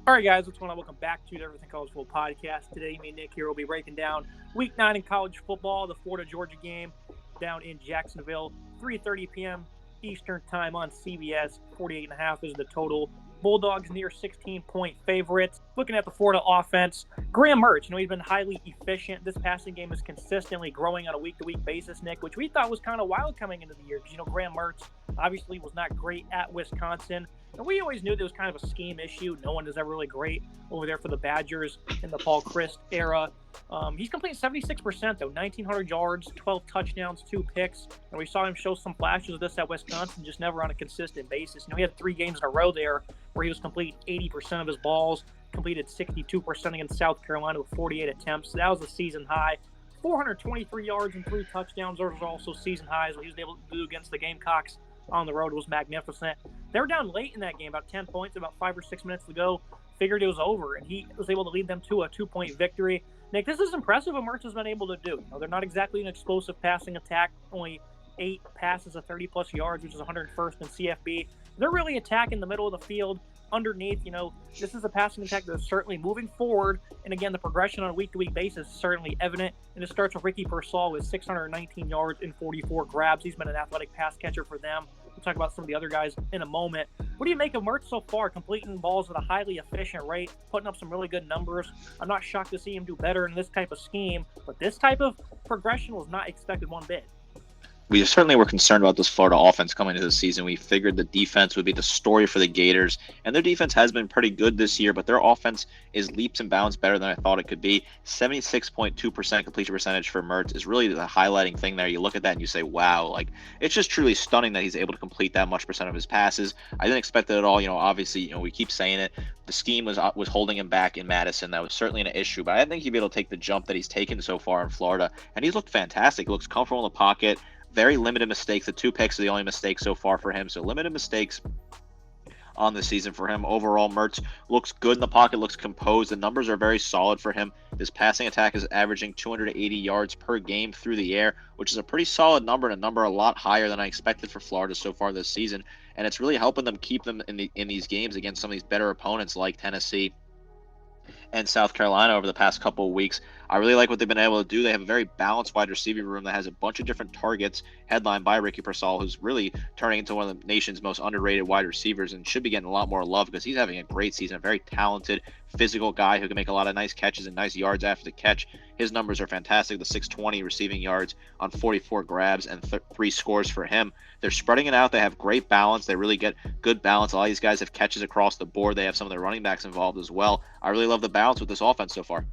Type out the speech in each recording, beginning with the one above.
All right, guys, what's going on? Welcome back to the Everything College Football Podcast. Today, me and Nick here will be breaking down Week 9 in college football, the Florida-Georgia game down in Jacksonville, 3:30 p.m. Eastern Time on CBS. 48.5 is the total. Bulldogs near 16-point favorites. Looking at the Florida offense, Graham Mertz, he's been highly efficient. This passing game is consistently growing on a week-to-week basis, Nick, which we thought was kind of wild coming into the year because, Graham Mertz obviously was not great at Wisconsin. And we always knew there was kind of a scheme issue. No one is ever really great over there for the Badgers in the Paul Chryst era. He's completing 76%, though. 1,900 yards, 12 touchdowns, 2 picks. And we saw him show some flashes of this at Wisconsin, just never on a consistent basis. He had 3 games in a row there where he was completing 80% of his balls, completed 62% against South Carolina with 48 attempts. So that was a season high. 423 yards and 3 touchdowns. Those were also season highs. What he was able to do against the Gamecocks on the road was magnificent. They were down late in that game, about 10 points, about 5 or 6 minutes to go. Figured it was over, and he was able to lead them to a 2-point victory. Nick, this is impressive what Mertz has been able to do. They're not exactly an explosive passing attack, only 8 passes of 30-plus yards, which is 101st in CFB. They're really attacking the middle of the field underneath. This is a passing attack that's certainly moving forward. And again, the progression on a week-to-week basis is certainly evident. And it starts with Ricky Pearsall with 619 yards and 44 grabs. He's been an athletic pass catcher for them. We'll talk about some of the other guys in a moment. What do you make of Mertz so far, completing balls at a highly efficient rate, putting up some really good numbers? I'm not shocked to see him do better in this type of scheme, but this type of progression was not expected one bit. We certainly were concerned about this Florida offense coming into the season. We figured the defense would be the story for the Gators, and their defense has been pretty good this year, but their offense is leaps and bounds better than I thought it could be. 76.2% completion percentage for Mertz is really the highlighting thing there. You look at that and you say, wow, it's just truly stunning that he's able to complete that much percent of his passes. I didn't expect it at all. Obviously, we keep saying it. The scheme was holding him back in Madison. That was certainly an issue, but I think he'd be able to take the jump that he's taken so far in Florida, and he's looked fantastic. He looks comfortable in the pocket. Very limited mistakes. The 2 picks are the only mistakes so far for him. So limited mistakes on the season for him. Overall, Mertz looks good in the pocket, looks composed. The numbers are very solid for him. His passing attack is averaging 280 yards per game through the air, which is a pretty solid number, and a number a lot higher than I expected for Florida so far this season. And it's really helping them keep them in these games against some of these better opponents like Tennessee and South Carolina over the past couple of weeks. I really like what they've been able to do. They have a very balanced wide receiving room that has a bunch of different targets, headlined by Ricky Pearsall, who's really turning into one of the nation's most underrated wide receivers and should be getting a lot more love because he's having a great season. A very talented, physical guy who can make a lot of nice catches and nice yards after the catch. His numbers are fantastic. The 620 receiving yards on 44 grabs and 3 scores for him. They're spreading it out. They have great balance. They really get good balance. A lot of these guys have catches across the board. They have some of their running backs involved as well. I really love the balance with this offense so far.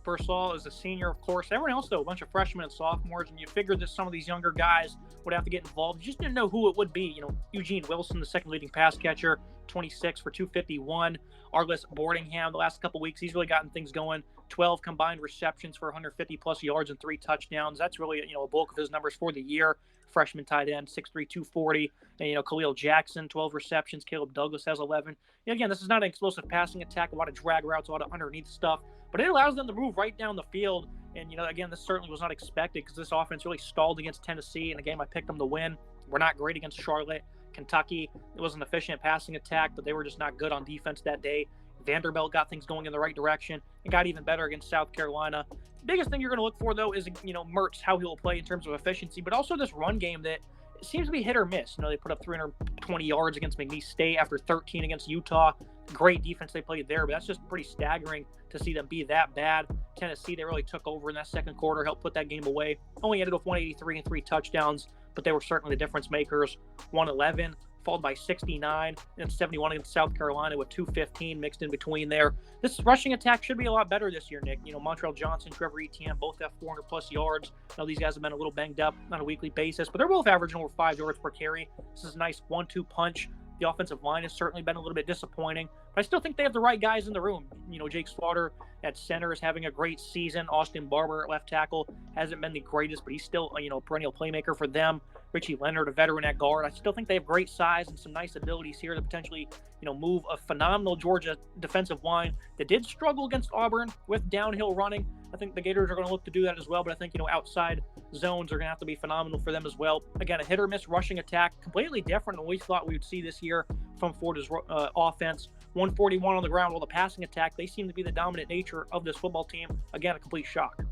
Pearsall is a senior, of course. Everyone else, though, a bunch of freshmen and sophomores, and you figured that some of these younger guys would have to get involved. You just didn't know who it would be. Eugene Wilson, the second leading pass catcher, 26 for 251. Arliss Boardingham, the last couple weeks, he's really gotten things going. 12 combined receptions for 150-plus yards and 3 touchdowns. That's really, a bulk of his numbers for the year. Freshman tight end, 6'3", 240. And, Khalil Jackson, 12 receptions. Caleb Douglas has 11. Again, this is not an explosive passing attack, a lot of drag routes, a lot of underneath stuff. But it allows them to move right down the field. And, again, this certainly was not expected because this offense really stalled against Tennessee. In a game I picked them to win. We're not great against Charlotte. Kentucky, it was an efficient passing attack, but they were just not good on defense that day. Vanderbilt got things going in the right direction and got even better against South Carolina. The biggest thing you're going to look for, though, is, Mertz, how he'll play in terms of efficiency, but also this run game that seems to be hit or miss. They put up 320 yards against McNeese State after 13 against Utah. Great defense they played there, but that's just pretty staggering to see them be that bad. Tennessee, they really took over in that second quarter, helped put that game away. Only ended with 183 and 3 touchdowns, but they were certainly the difference makers. 111, followed by 69, and 71 against South Carolina with 215 mixed in between there. This rushing attack should be a lot better this year, Nick. Montreal Johnson, Trevor Etienne, both have 400-plus yards. I know these guys have been a little banged up on a weekly basis, but they're both averaging over 5 yards per carry. This is a nice 1-2 punch. The offensive line has certainly been a little bit disappointing, but I still think they have the right guys in the room. Jake Slaughter at center is having a great season. Austin Barber at left tackle hasn't been the greatest, but he's still, a perennial playmaker for them. Richie Leonard, a veteran at guard. I still think they have great size and some nice abilities here to potentially, move a phenomenal Georgia defensive line that did struggle against Auburn with downhill running. I think the Gators are going to look to do that as well, but I think, outside zones are going to have to be phenomenal for them as well. Again, a hit or miss rushing attack, completely different than we thought we would see this year from Florida's offense. 141 on the ground, while the passing attack, they seem to be the dominant nature of this football team. Again, a complete shock.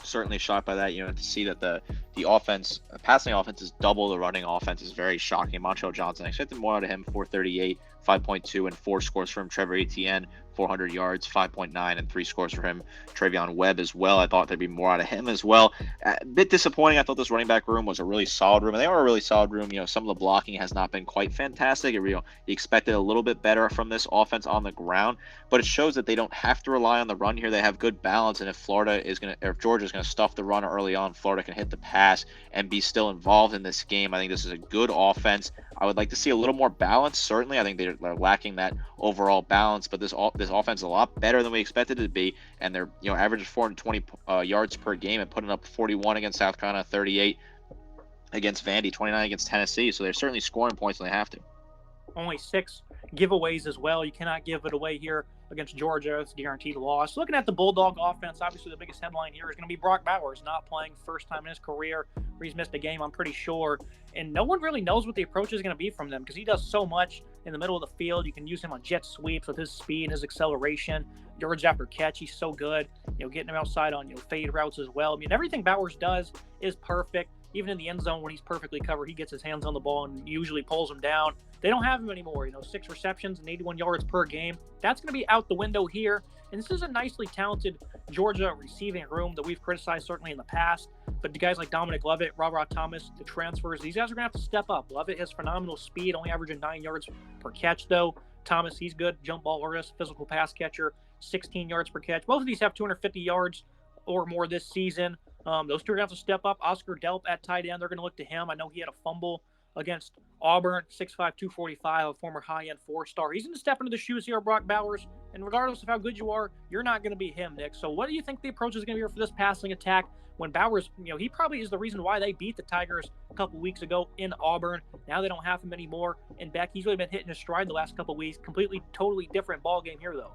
Certainly shocked by that. To see that the offense, passing offense is double the running offense is very shocking. Montrell Johnson, I expected more out of him. 438, 5.2, and 4 scores from Trevor Etienne. 400 yards, 5.9, and 3 scores for him. Travion Webb as well. I thought there'd be more out of him as well. A bit disappointing. I thought this running back room was a really solid room, and they are a really solid room. Some of the blocking has not been quite fantastic. You expected a little bit better from this offense on the ground, but it shows that they don't have to rely on the run here. They have good balance, and if Georgia is going to stuff the run early on, Florida can hit the pass and be still involved in this game. I think this is a good offense. I would like to see a little more balance. Certainly, I think they're lacking that overall balance, but this offense is a lot better than we expected it to be, and they're averaging 420 yards per game and putting up 41 against South Carolina, 38 against Vandy, 29 against Tennessee. So they're certainly scoring points when they have to. Only 6 giveaways as well. You cannot give it away here against Georgia. It's a guaranteed loss. Looking at the Bulldog offense, obviously the biggest headline here is going to be Brock Bowers not playing first time in his career where he's missed a game, I'm pretty sure. And no one really knows what the approach is going to be from them because he does so much in the middle of the field. You can use him on jet sweeps with his speed and his acceleration. Yards after catch, he's so good. Getting him outside on fade routes as well. I mean, everything Bowers does is perfect. Even in the end zone when he's perfectly covered, he gets his hands on the ball and usually pulls him down. They don't have him anymore. 6 receptions and 81 yards per game. That's going to be out the window here. And this is a nicely talented Georgia receiving room that we've criticized certainly in the past. But the guys like Dominic Lovett, Robert Thomas, the transfers, these guys are going to have to step up. Lovett has phenomenal speed, only averaging 9 yards per catch, though. Thomas, he's good. Jump ball artist, physical pass catcher, 16 yards per catch. Both of these have 250 yards or more this season. Those two are going to have to step up. Oscar Delp at tight end, they're going to look to him. I know he had a fumble against Auburn, 6'5", 245, a former high-end 4-star. He's going to step into the shoes here of Brock Bowers, and regardless of how good you are, you're not going to be him, Nick. So what do you think the approach is going to be for this passing attack when Bowers, he probably is the reason why they beat the Tigers a couple weeks ago in Auburn. Now they don't have him anymore. And Beck, he's really been hitting his stride the last couple weeks. Completely, totally different ball game here, though.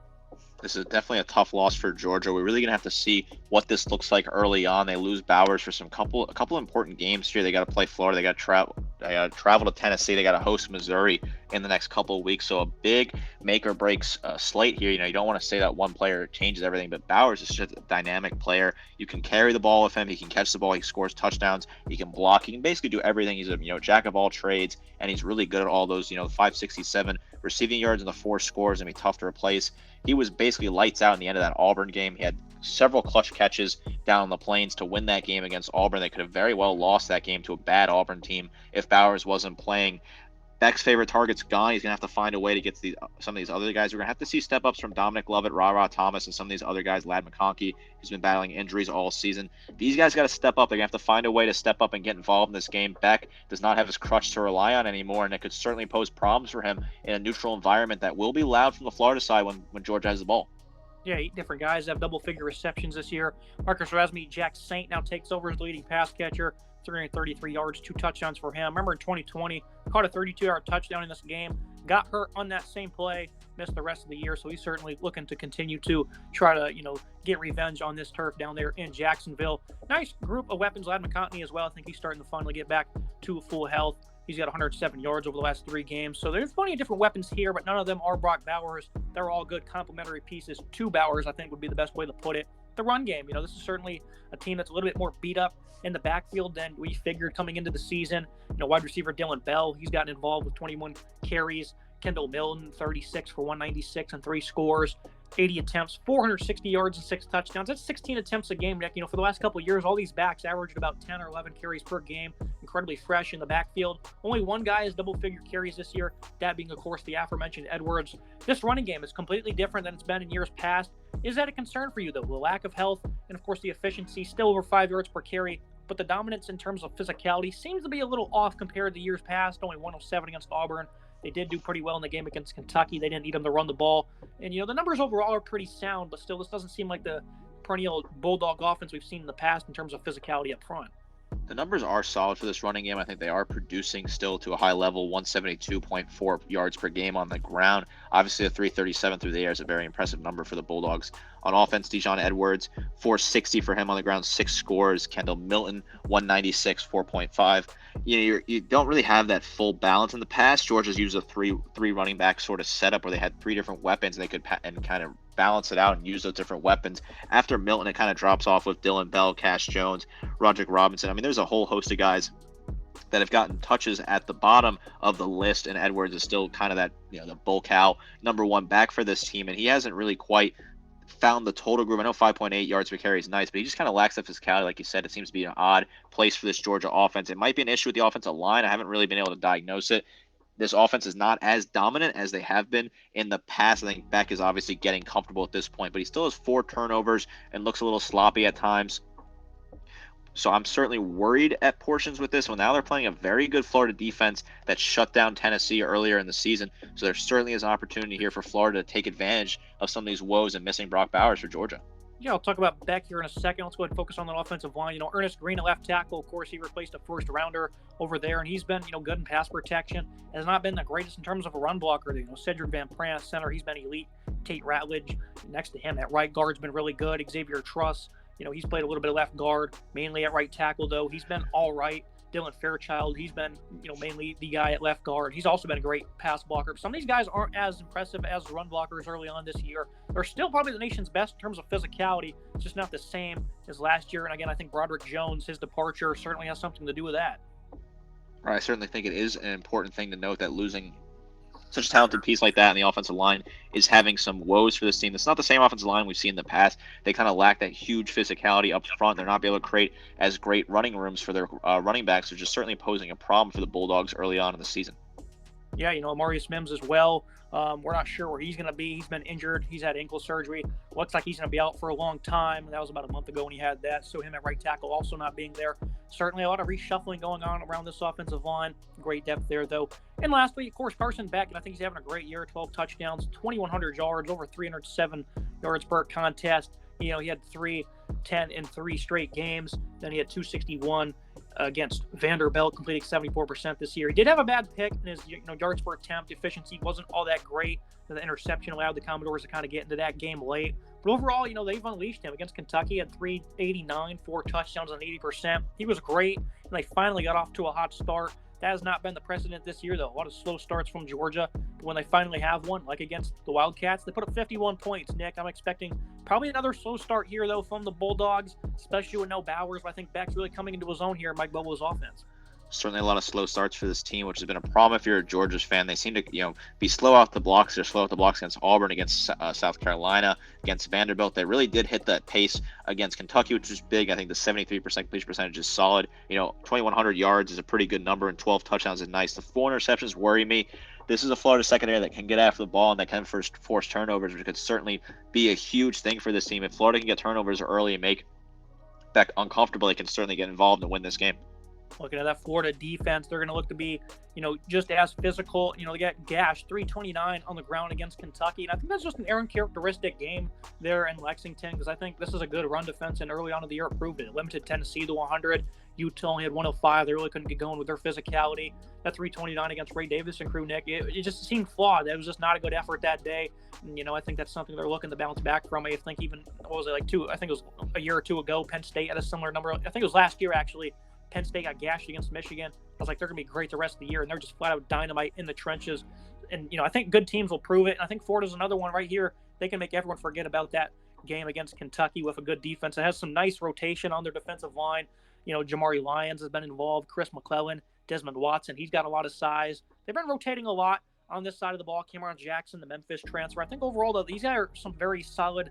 This is definitely a tough loss for Georgia. We're really going to have to see what this looks like early on. They lose Bowers for a couple important games here. They got to play Florida. They got to travel to Tennessee. They got to host Missouri in the next couple of weeks. So a big make or break slate here. You don't want to say that one player changes everything, but Bowers is just a dynamic player. You can carry the ball with him. He can catch the ball. He scores touchdowns. He can block. He can basically do everything. He's a jack of all trades, and he's really good at all those. 567 receiving yards and the 4 scores and be tough to replace. He was basically lights out in the end of that Auburn game. He had several clutch catches down on the plains to win that game against Auburn. They could have very well lost that game to a bad Auburn team if Bowers wasn't playing. Beck's favorite target's gone. He's going to have to find a way to get to some of these other guys. We're going to have to see step-ups from Dominic Lovett, Ra Thomas, and some of these other guys, Lad McConkey, who's been battling injuries all season. These guys got to step up. They're going to have to find a way to step up and get involved in this game. Beck does not have his crutch to rely on anymore, and it could certainly pose problems for him in a neutral environment that will be loud from the Florida side when Georgia has the ball. Yeah, 8 different guys have double-figure receptions this year. Marcus Rasmi, Jack Saint now takes over as leading pass catcher. 333 yards, 2 touchdowns for him. Remember in 2020, caught a 32-yard touchdown in this game, got hurt on that same play, missed the rest of the year. So he's certainly looking to continue to try to, get revenge on this turf down there in Jacksonville. Nice group of weapons. Lad McConkey as well. I think he's starting to finally get back to full health. He's got 107 yards over the last 3 games. So there's plenty of different weapons here, but none of them are Brock Bowers. They're all good complementary pieces to Bowers, I think would be the best way to put it. The run game, this is certainly a team that's a little bit more beat up in the backfield than we figured coming into the season. Wide receiver Dylan Bell, he's gotten involved with 21 carries. Kendall Milton, 36 for 196 and 3 scores. 80 attempts, 460 yards and 6 touchdowns. That's 16 attempts a game, Nick. For the last couple of years, all these backs averaged about 10 or 11 carries per game. Incredibly fresh in the backfield. Only one guy has double-figure carries this year, that being, of course, the aforementioned Edwards. This running game is completely different than it's been in years past. Is that a concern for you, though? The lack of health and, of course, the efficiency, still over 5 yards per carry, but the dominance in terms of physicality seems to be a little off compared to years past, only 107 against Auburn. They did do pretty well in the game against Kentucky. They didn't need them to run the ball. And, the numbers overall are pretty sound, but still, this doesn't seem like the perennial Bulldog offense we've seen in the past in terms of physicality up front. The numbers are solid for this running game. I think they are producing still to a high level, 172.4 yards per game on the ground. Obviously, a 337 through the air is a very impressive number for the Bulldogs. On offense, Dijon Edwards, 460 for him on the ground, 6 scores. Kendall Milton, 196, 4.5. You don't really have that full balance. In the past, Georgia's used a three running back sort of setup where they had 3 different weapons and they could and kind of balance it out and use those different weapons. After Milton, it kind of drops off with Dylan Bell, Cash Jones, Roderick Robinson. I mean, there's a whole host of guys that have gotten touches at the bottom of the list, and Edwards is still kind of that, the bull cow #1 back for this team, and he hasn't really quite found the total group. I know 5.8 yards per carry is nice, but he just kind of lacks the physicality. Like you said, it seems to be an odd place for this Georgia offense. It might be an issue with the offensive line. I haven't really been able to diagnose it. This offense is not as dominant as they have been in the past. I think Beck is obviously getting comfortable at this point, but he still has 4 turnovers and looks a little sloppy at times. So I'm certainly worried at portions with this one. Now they're playing a very good Florida defense that shut down Tennessee earlier in the season. So there certainly is an opportunity here for Florida to take advantage of some of these woes and missing Brock Bowers for Georgia. Yeah, I'll talk about Beck here in a second. Let's go ahead and focus on the offensive line. Ernest Green at left tackle. Of course, he replaced a first rounder over there, and he's been, good in pass protection. Has not been the greatest in terms of a run blocker. Cedric Van Pran, center, he's been elite. Tate Ratledge next to him at right guard's been really good. Xavier Truss, he's played a little bit of left guard, mainly at right tackle, though. He's been all right. Dylan Fairchild, he's been, mainly the guy at left guard. He's also been a great pass blocker. Some of these guys aren't as impressive as run blockers early on this year. They're still probably the nation's best in terms of physicality. It's just not the same as last year. And again, I think Broderick Jones, his departure certainly has something to do with that. Right, I certainly think it is an important thing to note that losing such a talented piece like that in the offensive line is having some woes for this team. It's not the same offensive line we've seen in the past. They kind of lack that huge physicality up front. They're not able to create as great running rooms for their running backs, which is certainly posing a problem for the Bulldogs early on in the season. Yeah, Amarius Mims as well. We're not sure where he's going to be. He's been injured. He's had ankle surgery. Looks like he's going to be out for a long time. That was about a month ago when he had that. So him at right tackle also not being there. Certainly a lot of reshuffling going on around this offensive line. Great depth there, though. And lastly, of course, Carson Beck. And I think he's having a great year. 12 touchdowns, 2,100 yards, over 307 yards per contest. He had 310 in 3 straight games. Then he had 261 against Vanderbilt, completing 74% this year. He did have a bad pick, and his yards per attempt efficiency wasn't all that great. The interception allowed the Commodores to kind of get into that game late. But overall, they've unleashed him against Kentucky. Had 389, 4 touchdowns on 80%. He was great, and they finally got off to a hot start. That has not been the precedent this year, though. A lot of slow starts from Georgia. But when they finally have one, like against the Wildcats, they put up 51 points, Nick. I'm expecting probably another slow start here, though, from the Bulldogs, especially with no Bowers. But I think Beck's really coming into his own here in Mike Bobo's offense. Certainly a lot of slow starts for this team, which has been a problem if you're a Georgia's fan. They seem to, be slow off the blocks. They're slow off the blocks against Auburn, against South Carolina, against Vanderbilt. They really did hit that pace against Kentucky, which is big. I think the 73% completion percentage is solid. 2,100 yards is a pretty good number, and 12 touchdowns is nice. The 4 interceptions worry me. This is a Florida secondary that can get after the ball and that can force turnovers, which could certainly be a huge thing for this team. If Florida can get turnovers early and make Beck uncomfortable, they can certainly get involved and win this game. Looking at that Florida defense, they're going to look to be, just as physical. They got gashed 329 on the ground against Kentucky. And I think that's just an uncharacteristic game there in Lexington, because I think this is a good run defense, and early on in the year it proved it. It limited Tennessee to 100. Utah only had 105. They really couldn't get going with their physicality. That 329 against Ray Davis and crew, Nick, it just seemed flawed. It was just not a good effort that day. And, I think that's something they're looking to bounce back from. I think even, I think it was a year or two ago, Penn State had a similar number. I think it was last year, actually. Penn State got gashed against Michigan. I was like, they're going to be great the rest of the year, and they're just flat out dynamite in the trenches. And, I think good teams will prove it. And I think Florida's another one right here. They can make everyone forget about that game against Kentucky with a good defense. It has some nice rotation on their defensive line. Jamari Lyons has been involved, Chris McClellan, Desmond Watson. He's got a lot of size. They've been rotating a lot on this side of the ball. Cameron Jackson, the Memphis transfer. I think overall, though, these are some very solid,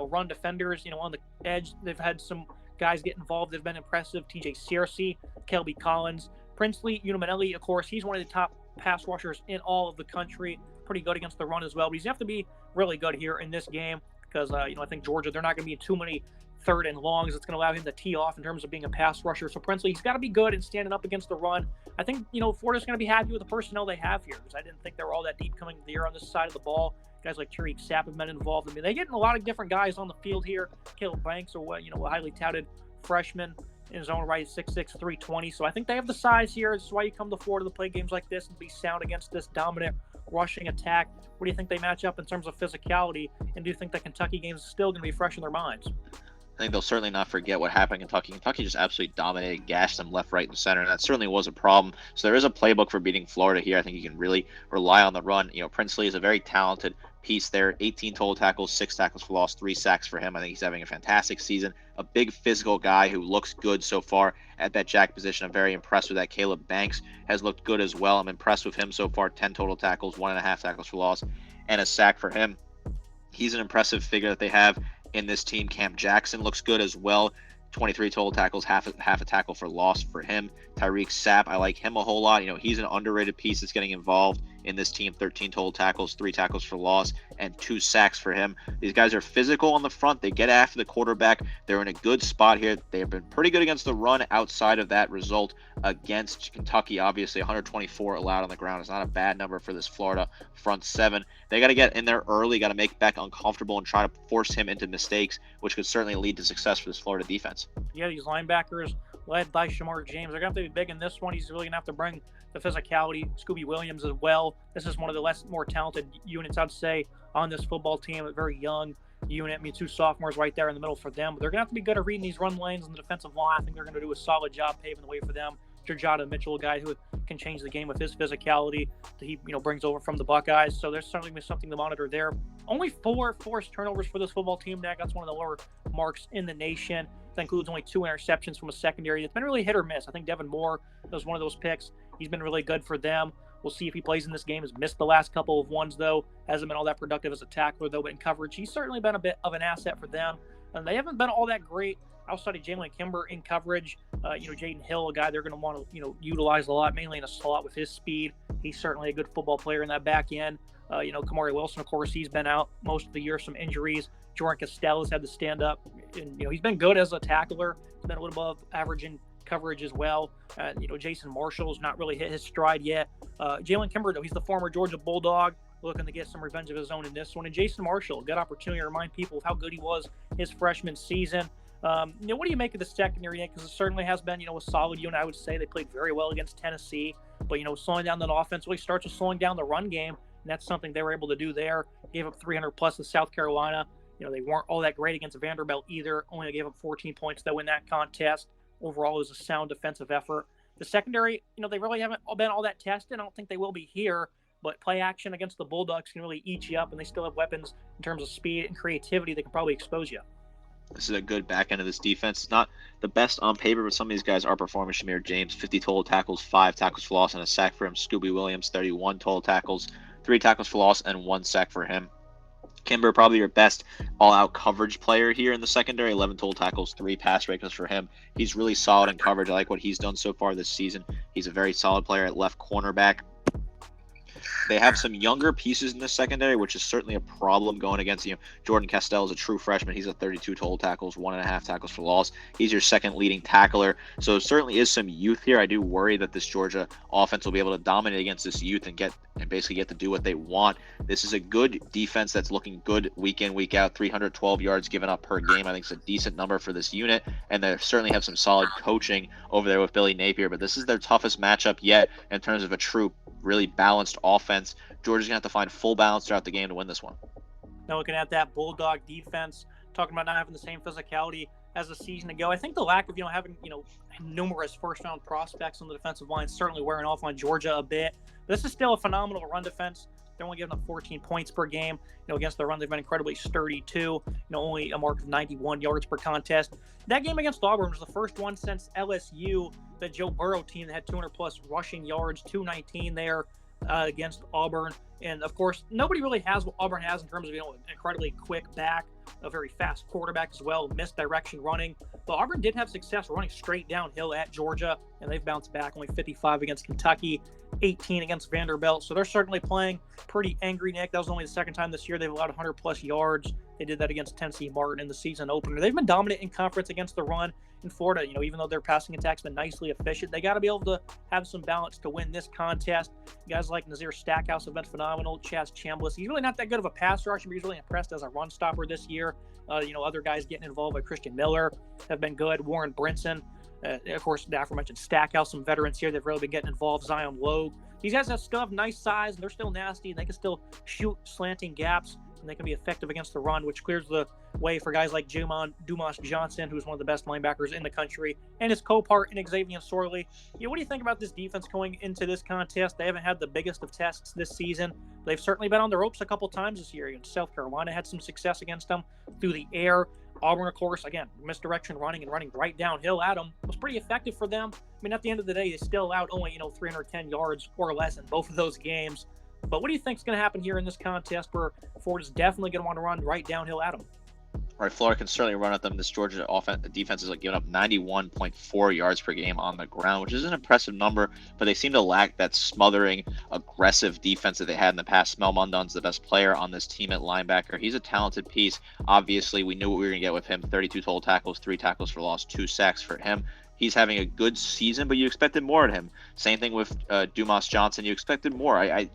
run defenders. On the edge, they've had some guys get involved that have been impressive. TJ Searcy, Kelby Collins, Princely Unamanelli, of course, he's one of the top pass rushers in all of the country. Pretty good against the run as well. But he's going to have to be really good here in this game because, I think Georgia, they're not going to be in too many 3rd and longs. It's going to allow him to tee off in terms of being a pass rusher. So Princely, he's got to be good and standing up against the run. I think, Florida's going to be happy with the personnel they have here because I didn't think they were all that deep coming into the year on this side of the ball. Guys like Tariq Sapp have been involved. I mean, they're getting a lot of different guys on the field here. Caleb Banks, a highly touted freshman. in his own right, 6'6", 320. So I think they have the size here. This is why you come to Florida to play games like this and be sound against this dominant rushing attack. What do you think they match up in terms of physicality? And do you think that Kentucky game is still going to be fresh in their minds? I think they'll certainly not forget what happened in Kentucky. Kentucky just absolutely dominated, gashed them left, right, and center, and that certainly was a problem. So there is a playbook for beating Florida here. I think you can really rely on the run. Princely is a very talented piece there. 18 total tackles, 6 tackles for loss, 3 sacks for him. I think he's having a fantastic season. A big physical guy who looks good so far at that jack position. I'm very impressed with that. Caleb Banks has looked good as well. I'm impressed with him so far. 10 total tackles, 1.5 tackles for loss, and a sack for him. He's an impressive figure that they have in this team. Cam Jackson looks good as well. 23 total tackles, half a tackle for loss for him. Tyreek Sapp, I like him a whole lot. He's an underrated piece that's getting involved in this team. 13 total tackles, 3 tackles for loss, and 2 sacks for him. These guys are physical on the front. They get after the quarterback. They're in a good spot here. They have been pretty good against the run outside of that result against Kentucky. Obviously, 124 allowed on the ground is not a bad number for this Florida front seven. They got to get in there early, got to make Beck uncomfortable and try to force him into mistakes, which could certainly lead to success for this Florida defense. Yeah, these linebackers led by Shamar James, they're going to have to be big in this one. He's really going to have to bring the physicality. Scooby Williams as well. This is one of the more talented units, I'd say, on this football team. A very young unit. 2 sophomores right there in the middle for them. But they're going to have to be good at reading these run lanes on the defensive line. I think they're going to do a solid job paving the way for them. Jada Mitchell, a guy who can change the game with his physicality that he brings over from the Buckeyes. So there's certainly something to monitor there. Only 4 forced turnovers for this football team. That's one of the lower marks in the nation. That includes only 2 interceptions from a secondary. It's been really hit or miss. I think Devin Moore was one of those picks. He's been really good for them. We'll see if he plays in this game. Has missed the last couple of ones, though. Hasn't been all that productive as a tackler, though, but in coverage, he's certainly been a bit of an asset for them. And they haven't been all that great outside of Jalen Kimber in coverage. Jaden Hill, a guy they're going to want to, utilize a lot, mainly in a slot with his speed. He's certainly a good football player in that back end. Kamari Wilson, of course, he's been out most of the year, some injuries. Jordan Costello's had to stand up, and he's been good as a tackler. He's been a little above average in coverage as well. Jason Marshall's not really hit his stride yet. Jalen Kimber, though, he's the former Georgia Bulldog, looking to get some revenge of his own in this one. And Jason Marshall, a good opportunity to remind people of how good he was his freshman season. What do you make of the secondary? Because it certainly has been, a solid unit. I would say they played very well against Tennessee, but slowing down that offense really starts with slowing down the run game, and that's something they were able to do there. Gave up 300 plus to South Carolina. They weren't all that great against Vanderbilt either. Only gave up 14 points though in that contest. Overall, it was a sound defensive effort. The secondary, they really haven't been all that tested. I don't think they will be here, but play action against the Bulldogs can really eat you up, and they still have weapons in terms of speed and creativity that can probably expose you. This is a good back end of this defense. It's not the best on paper, but some of these guys are performing. Shamir James, 50 total tackles, 5 tackles for loss, and a sack for him. Scooby Williams, 31 total tackles, 3 tackles for loss, and 1 sack for him. Kimber, probably your best all-out coverage player here in the secondary. 11 total tackles, 3 pass breakups for him. He's really solid in coverage. I like what he's done so far this season. He's a very solid player at left cornerback. They have some younger pieces in the secondary, which is certainly a problem going against Jordan Castell is a true freshman. He's at 32 total tackles, 1.5 tackles for loss. He's your second leading tackler. So certainly is some youth here. I do worry that this Georgia offense will be able to dominate against this youth and basically get to do what they want. This is a good defense that's looking good week in, week out. 312 yards given up per game. I think it's a decent number for this unit, and they certainly have some solid coaching over there with Billy Napier. But this is their toughest matchup yet in terms of a true, really balanced offense. Georgia's going to have to find full balance throughout the game to win this one. Now looking at that Bulldog defense, talking about not having the same physicality as a season ago, I think the lack of, having, numerous first-round prospects on the defensive line is certainly wearing off on Georgia a bit. This is still a phenomenal run defense. They're only giving up 14 points per game. Against the run, they've been incredibly sturdy too. Only a mark of 91 yards per contest. That game against Auburn was the first one since LSU, the Joe Burrow team that had 200-plus rushing yards, 219 there against Auburn. And, of course, nobody really has what Auburn has in terms of, an incredibly quick back, a very fast quarterback as well, misdirection running. But Auburn did have success running straight downhill at Georgia, and they've bounced back. Only 55 against Kentucky, 18 against Vanderbilt. So they're certainly playing pretty angry, Nick. That was only the second time this year they've allowed 100-plus yards. They did that against Tennessee Martin in the season opener. They've been dominant in conference against the run in Florida. Even though their passing attack's been nicely efficient, they got to be able to have some balance to win this contest. Guys like Nazir Stackhouse have been phenomenal. Chaz Chambliss, he's really not that good of a pass rusher, but he's really impressed as a run stopper this year. Other guys getting involved, like Christian Miller, have been good. Warren Brinson, Of course, the aforementioned Stackhouse, some veterans here that have really been getting involved. Zion Logue. These guys still have nice size, and they're still nasty, and they can still shoot slanting gaps, and they can be effective against the run, which clears the way for guys like Dumas Johnson, who's one of the best linebackers in the country, and his co-part in Xavier Sorley. What do you think about this defense going into this contest? They haven't had the biggest of tests this season. They've certainly been on the ropes a couple times this year. South Carolina had some success against them through the air. Auburn, of course, again, misdirection running and running right downhill at them was pretty effective for them. I mean, at the end of the day, they still allowed only, 310 yards or less in both of those games. But what do you think is going to happen here in this contest where Florida's definitely going to want to run right downhill at them? Right, Florida can certainly run at them. This Georgia defense is giving up 91.4 yards per game on the ground, which is an impressive number, but they seem to lack that smothering, aggressive defense that they had in the past. Mel Mundon's the best player on this team at linebacker. He's a talented piece. Obviously, we knew what we were going to get with him. 32 total tackles, 3 tackles for loss, 2 sacks for him. He's having a good season, but you expected more at him. Same thing with Dumas Johnson. You expected more. I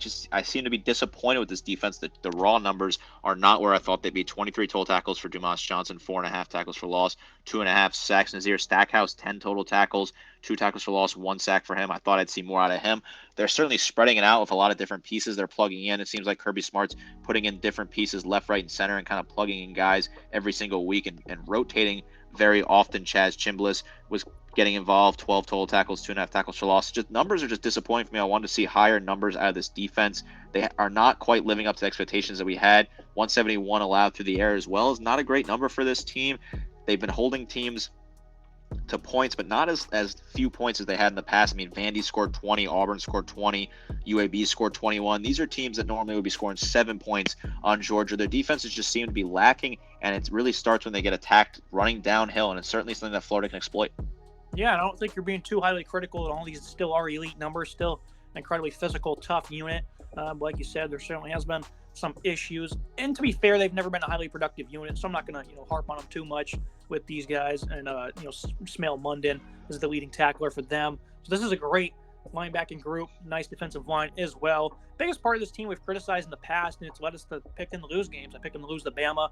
seem to be disappointed with this defense. The raw numbers are not where I thought they'd be. 23 total tackles for Dumas Johnson, 4.5 tackles for loss, 2.5 sacks. Nazir Stackhouse, 10 total tackles, 2 tackles for loss, 1 sack for him. I thought I'd see more out of him. They're certainly spreading it out with a lot of different pieces they're plugging in. It seems like Kirby Smart's putting in different pieces left, right, and center and kind of plugging in guys every single week and rotating very often. Chaz Chimbliss was getting involved, 12 total tackles, 2.5 tackles for loss. Just numbers are just disappointing for me. I wanted to see higher numbers out of this defense. They are not quite living up to the expectations that we had. 171 allowed through the air as well is not a great number for this team. They've been holding teams to points, but not as few points as they had in the past. I mean, Vandy scored 20, Auburn scored 20, UAB scored 21. These are teams that normally would be scoring 7 points on Georgia. Their defenses just seem to be lacking, and it really starts when they get attacked running downhill, and it's certainly something that Florida can exploit. Yeah, I don't think you're being too highly critical at all. These still are elite numbers, still an incredibly physical, tough unit. But like you said, there certainly has been some issues. And to be fair, they've never been a highly productive unit, so I'm not going to harp on them too much with these guys. And Smail Munden is the leading tackler for them. So this is a great linebacking group, nice defensive line as well. Biggest part of this team we've criticized in the past, and it's led us to pick them to lose games. I picked them to lose to Bama,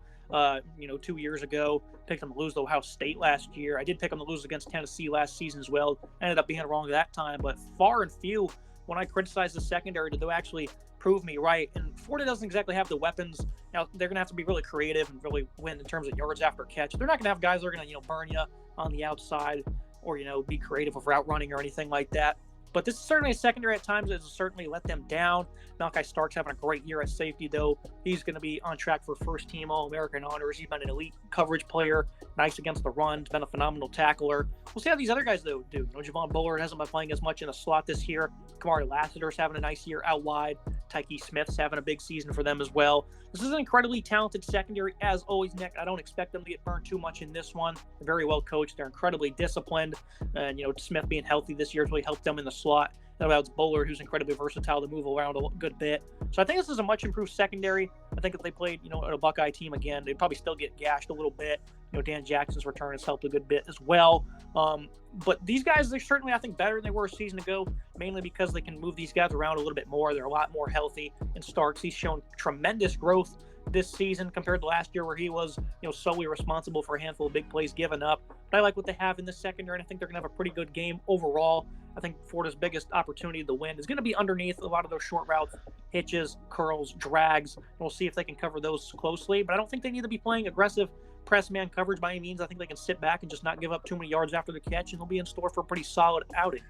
2 years ago. Picked them to lose to Ohio State last year. I did pick them to lose against Tennessee last season as well. Ended up being wrong that time, but far and few when I criticized the secondary did they actually prove me right. And Florida doesn't exactly have the weapons. Now they're going to have to be really creative and really win in terms of yards after catch. They're not going to have guys that are going to burn you on the outside or be creative with route running or anything like that. But this is certainly a secondary at times that has certainly let them down. Malachi Stark's having a great year at safety, though. He's going to be on track for first-team All-American honors. He's been an elite coverage player, nice against the run. He's been a phenomenal tackler. We'll see how these other guys, though, do. Javon Bullard hasn't been playing as much in the slot this year. Kamari Lassiter's having a nice year out wide. Tyke Smith's having a big season for them as well. This is an incredibly talented secondary, as always, Nick. I don't expect them to get burned too much in this one. They're very well coached. They're incredibly disciplined. And, Smith being healthy this year has really helped them in the slot. That allows Bullard, who's incredibly versatile, to move around a good bit. So I think this is a much improved secondary. I think if they played, a Buckeye team again, they'd probably still get gashed a little bit. Dan Jackson's return has helped a good bit as well. But these guys, they're certainly, I think, better than they were a season ago, mainly because they can move these guys around a little bit more. They're a lot more healthy. And Starks, he's shown tremendous growth this season compared to last year where he was, solely responsible for a handful of big plays given up. But I like what they have in the secondary, and I think they're going to have a pretty good game overall. I think Florida's biggest opportunity to win is going to be underneath a lot of those short routes, hitches, curls, drags. We'll see if they can cover those closely, but I don't think they need to be playing aggressive press man coverage by any means. I think they can sit back and just not give up too many yards after the catch, and they'll be in store for a pretty solid outing.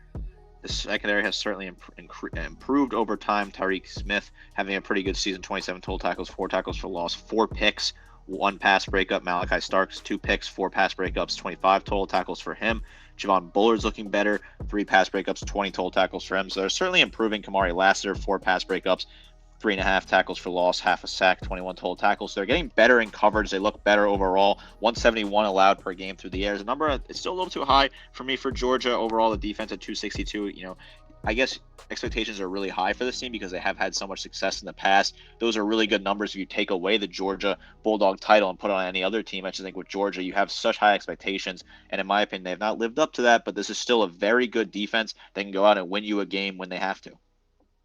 The secondary has certainly improved over time. Tyke Smith having a pretty good season, 27 total tackles, 4 tackles for loss, 4 picks, 1 pass breakup. Malachi Starks, 2 picks, 4 pass breakups, 25 total tackles for him. Javon Bullard's looking better, 3 pass breakups, 20 total tackles for him. So they're certainly improving. Kamari Lassiter, 4 pass breakups, 3.5 tackles for loss, half a sack, 21 total tackles. So they're getting better in coverage. They look better overall. 171 allowed per game through the air. The number is still a little too high for me for Georgia. Overall, the defense at 262, I guess expectations are really high for this team because they have had so much success in the past. Those are really good numbers if you take away the Georgia Bulldog title and put it on any other team. I just think with Georgia, you have such high expectations. And in my opinion, they have not lived up to that, but this is still a very good defense that can go out and win you a game when they have to.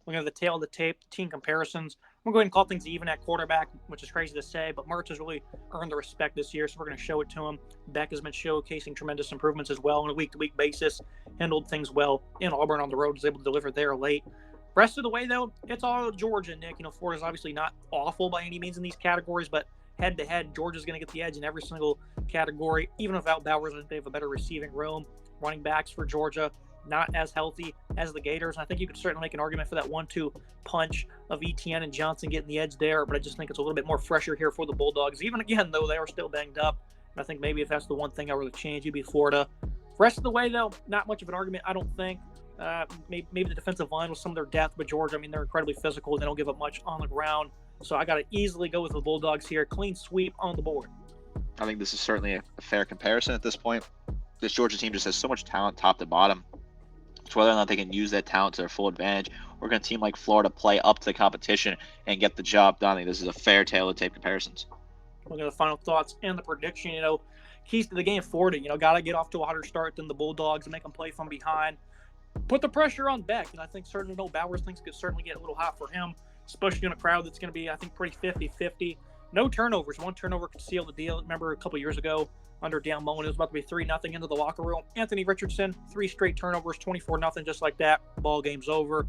Looking at the tail of the tape, team comparisons, I'm going to go ahead and call things even at quarterback, which is crazy to say, but Mertz has really earned the respect this year, so we're going to show it to him. Beck has been showcasing tremendous improvements as well on a week-to-week basis, handled things well in Auburn on the road, was able to deliver there late. Rest of the way, though, it's all Georgia, Nick. Florida's obviously not awful by any means in these categories, but head-to-head, Georgia's going to get the edge in every single category. Even without Bowers, I think they have a better receiving room. Running backs for Georgia, not as healthy as the Gators. And I think you could certainly make an argument for that 1-2 punch of Etienne and Johnson getting the edge there, but I just think it's a little bit more fresher here for the Bulldogs. Even again, though, they are still banged up. And I think maybe if that's the one thing I would change, it'd be Florida. Rest of the way, though, not much of an argument, I don't think. Maybe the defensive line with some of their depth, but Georgia, they're incredibly physical. They don't give up much on the ground. So I got to easily go with the Bulldogs here. Clean sweep on the board. I think this is certainly a fair comparison at this point. This Georgia team just has so much talent top to bottom. It's whether or not they can use that talent to their full advantage. We're going to team like Florida play up to the competition and get the job done. I think this is a fair tale of tape comparisons. Look at the final thoughts and the prediction. Keys to the game, Florida. Got to get off to a harder start than the Bulldogs and make them play from behind. Put the pressure on Beck, and I think certainly Bowers things could certainly get a little hot for him, especially in a crowd that's going to be, I think, pretty 50-50. No turnovers. One turnover could seal the deal. Remember a couple years ago under Dan Mullen, it was about to be 3-0 into the locker room. Anthony Richardson, 3 straight turnovers, 24-0, just like that. Ball game's over.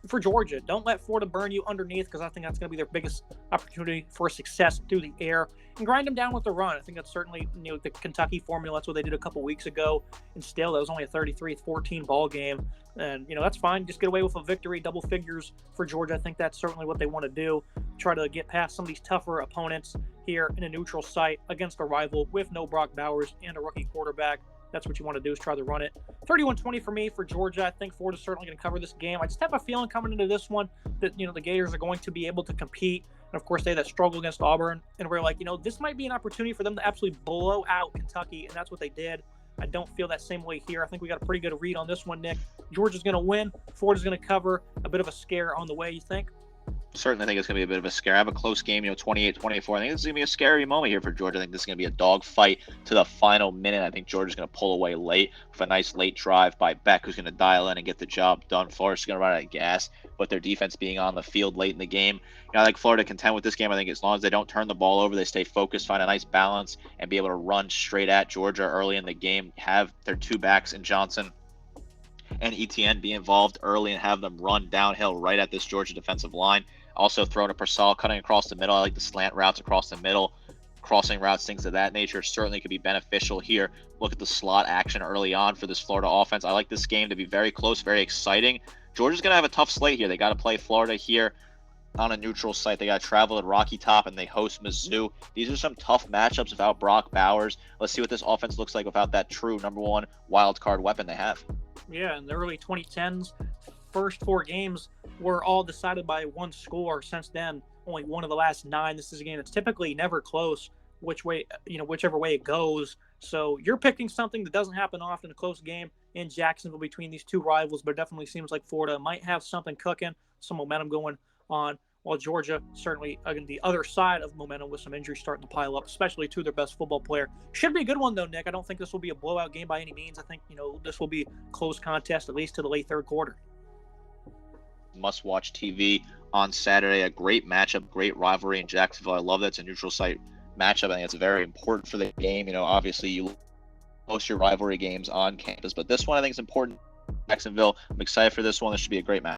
For Georgia, don't let Florida burn you underneath, because I think that's going to be their biggest opportunity for success through the air, and grind them down with the run. I think that's certainly the Kentucky formula. That's what they did a couple weeks ago, and still that was only a 33-14 ball game, and that's fine. Just get away with a victory, double figures for Georgia. I think that's certainly what they want to do. Try to get past some of these tougher opponents here in a neutral site against a rival with no Brock Bowers and a rookie quarterback. That's what you want to do, is try to run it. 31-20 for me for Georgia. I think Florida's certainly going to cover this game. I just have a feeling coming into this one that, the Gators are going to be able to compete. And, of course, they had that struggle against Auburn. And we're like, this might be an opportunity for them to absolutely blow out Kentucky. And that's what they did. I don't feel that same way here. I think we got a pretty good read on this one, Nick. Georgia's going to win. Florida's going to cover. A bit of a scare on the way, you think? Certainly think it's going to be a bit of a scare. I have a close game, 28-24. I think this is going to be a scary moment here for Georgia. I think this is going to be a dog fight to the final minute. I think Georgia's going to pull away late with a nice late drive by Beck, who's going to dial in and get the job done. Florida's going to run out of gas, but their defense being on the field late in the game. I think Florida contend with this game. I think as long as they don't turn the ball over, they stay focused, find a nice balance, and be able to run straight at Georgia early in the game, have their 2 backs in Johnson and Etienne be involved early and have them run downhill right at this Georgia defensive line. Also throwing a Purcell cutting across the middle. I like the slant routes across the middle, crossing routes, things of that nature certainly could be beneficial here. Look at the slot action early on for this Florida offense. I like this game to be very close, very exciting. Georgia's going to have a tough slate here. They got to play Florida here on a neutral site. They got to travel at Rocky Top, and they host Mizzou. These are some tough matchups without Brock Bowers. Let's see what this offense looks like without that true number 1 wild card weapon they have. Yeah, in the early 2010s, first 4 games were all decided by 1 score. Since then, only 1 of the last 9. This is a game that's typically never close, whichever way it goes. So you're picking something that doesn't happen often, a close game in Jacksonville between these 2 rivals, but it definitely seems like Florida might have something cooking, some momentum going on, while Georgia certainly on the other side of momentum with some injuries starting to pile up, especially to their best football player. Should be a good one, though, Nick. I don't think this will be a blowout game by any means. I think, this will be a close contest, at least to the late third quarter. Must-watch TV on Saturday. A great matchup, great rivalry in Jacksonville. I love that it's a neutral site matchup. I think it's very important for the game. Obviously you host your rivalry games on campus, but this one I think is important. Jacksonville. I'm excited for this one. This should be a great match.